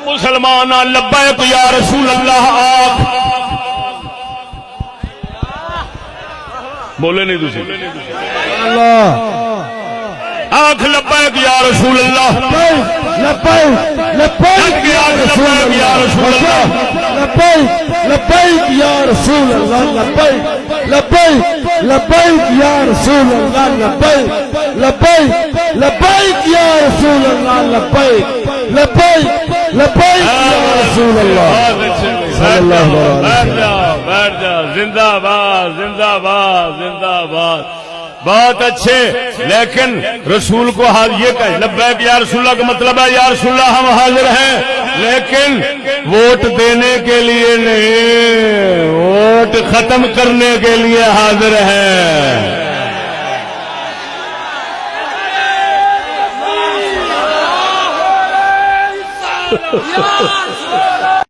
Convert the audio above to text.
مسلمان لبیک یا رسول اللہ آخ بولے نہیں دوسری آنکھ لبیک یا رسول اللہ لبیک لبیک یا رسول اللہ لبیک یا رسول اللہ لبیک لبیک لبیک یا رسول اللہ لبیک لبیک لبیک یا رسول اللہ لبیک لبیک لبیک یا رسول اللہ صلی اللہ علیہ وسلم. بیٹھ جا زندہ باد زندہ باد زندہ باد. بہت اچھے لیکن رسول کو یہ کہے لبیک یا رسول اللہ کا مطلب ہے یا رسول اللہ ہم حاضر ہیں لیکن ووٹ دینے کے لیے نہیں ووٹ ختم کرنے کے لیے حاضر ہیں.